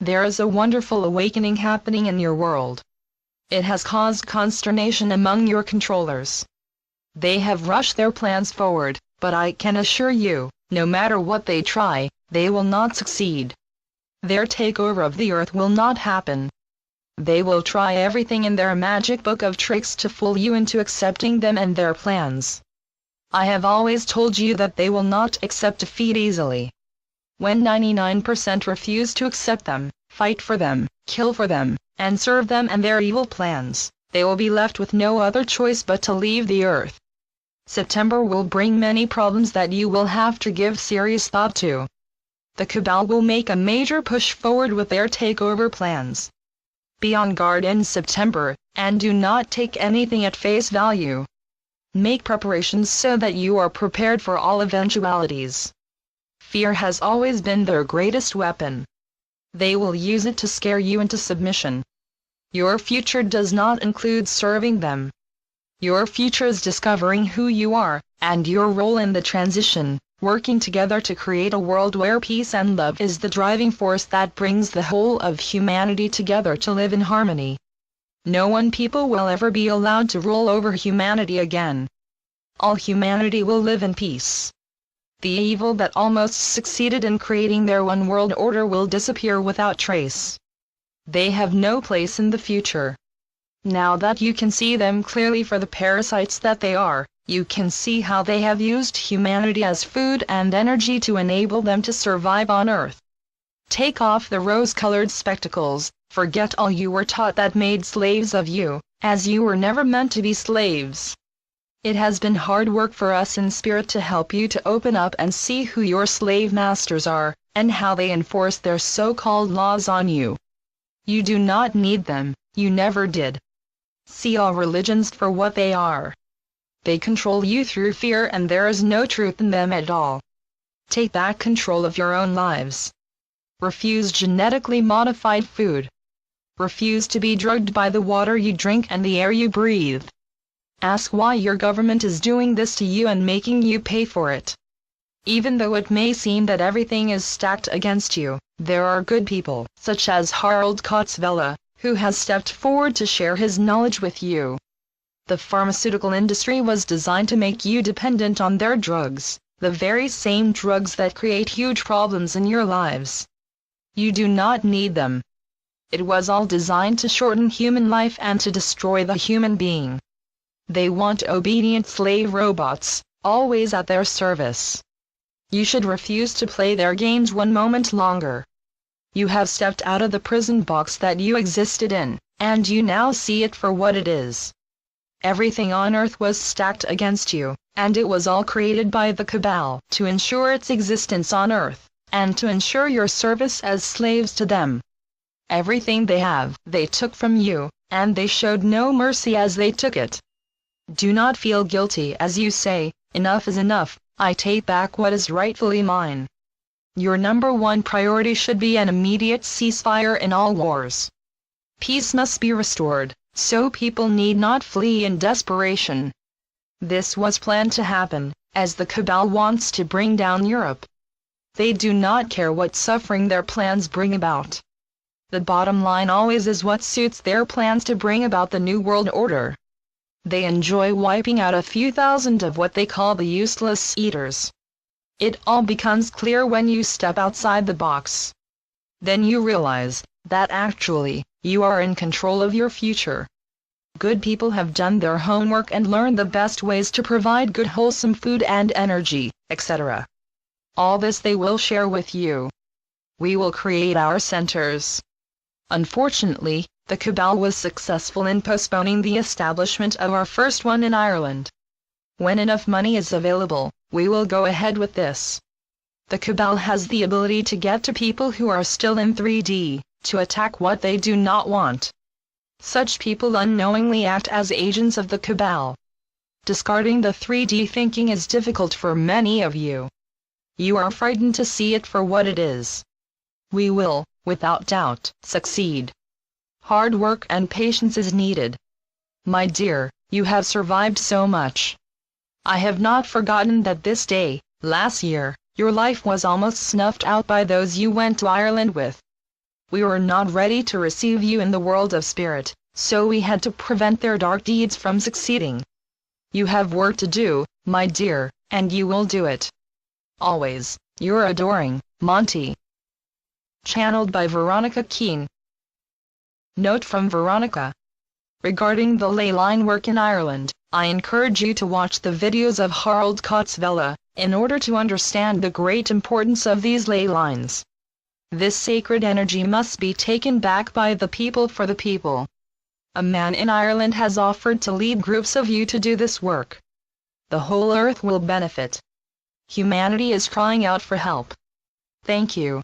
There is a wonderful awakening happening in your world. It has caused consternation among your controllers. They have rushed their plans forward, but I can assure you, no matter what they try, they will not succeed. Their takeover of the earth will not happen. They will try everything in their magic book of tricks to fool you into accepting them and their plans. I have always told you that they will not accept defeat easily. When 99% refuse to accept them, fight for them, kill for them, and serve them and their evil plans, they will be left with no other choice but to leave the earth. September will bring many problems that you will have to give serious thought to. The Cabal will make a major push forward with their takeover plans. Be on guard in September, and do not take anything at face value. Make preparations so that you are prepared for all eventualities. Fear has always been their greatest weapon. They will use it to scare you into submission. Your future does not include serving them. Your future is discovering who you are, and your role in the transition, working together to create a world where peace and love is the driving force that brings the whole of humanity together to live in harmony. No one people will ever be allowed to rule over humanity again. All humanity will live in peace. The evil that almost succeeded in creating their one world order will disappear without trace. They have no place in the future. Now that you can see them clearly for the parasites that they are, you can see how they have used humanity as food and energy to enable them to survive on Earth. Take off the rose-colored spectacles, forget all you were taught that made slaves of you, as you were never meant to be slaves. It has been hard work for us in spirit to help you to open up and see who your slave masters are, and how they enforce their so-called laws on you. You do not need them, you never did. See all religions for what they are. They control you through fear, and there is no truth in them at all. Take back control of your own lives. Refuse genetically modified food. Refuse to be drugged by the water you drink and the air you breathe. Ask why your government is doing this to you and making you pay for it. Even though it may seem that everything is stacked against you, there are good people, such as Harald Kotzvela, who has stepped forward to share his knowledge with you. The pharmaceutical industry was designed to make you dependent on their drugs, the very same drugs that create huge problems in your lives. You do not need them. It was all designed to shorten human life and to destroy the human being. They want obedient slave robots, always at their service. You should refuse to play their games one moment longer. You have stepped out of the prison box that you existed in, and you now see it for what it is. Everything on Earth was stacked against you, and it was all created by the Cabal to ensure its existence on Earth, and to ensure your service as slaves to them. Everything they have, they took from you, and they showed no mercy as they took it. Do not feel guilty as you say, "Enough is enough, I take back what is rightfully mine." Your number one priority should be an immediate ceasefire in all wars. Peace must be restored, so people need not flee in desperation. This was planned to happen, as the Cabal wants to bring down Europe. They do not care what suffering their plans bring about. The bottom line always is what suits their plans to bring about the New World Order. They enjoy wiping out a few thousand of what they call the useless eaters. It all becomes clear when you step outside the box. Then you realize that actually, you are in control of your future. Good people have done their homework and learned the best ways to provide good wholesome food and energy, etc. All this they will share with you. We will create our centers. Unfortunately, the Cabal was successful in postponing the establishment of our first one in Ireland. When enough money is available, we will go ahead with this. The Cabal has the ability to get to people who are still in 3D, to attack what they do not want. Such people unknowingly act as agents of the Cabal. Discarding the 3D thinking is difficult for many of you. You are frightened to see it for what it is. We will, without doubt, succeed. Hard work and patience is needed. My dear, you have survived so much. I have not forgotten that this day, last year, your life was almost snuffed out by those you went to Ireland with. We were not ready to receive you in the world of spirit, so we had to prevent their dark deeds from succeeding. You have work to do, my dear, and you will do it. Always, your adoring, Monty. Channeled by Veronica Keane. Note from Veronica. Regarding the ley line work in Ireland, I encourage you to watch the videos of Harald Kotsvela, in order to understand the great importance of these ley lines. This sacred energy must be taken back by the people for the people. A man in Ireland has offered to lead groups of you to do this work. The whole earth will benefit. Humanity is crying out for help. Thank you.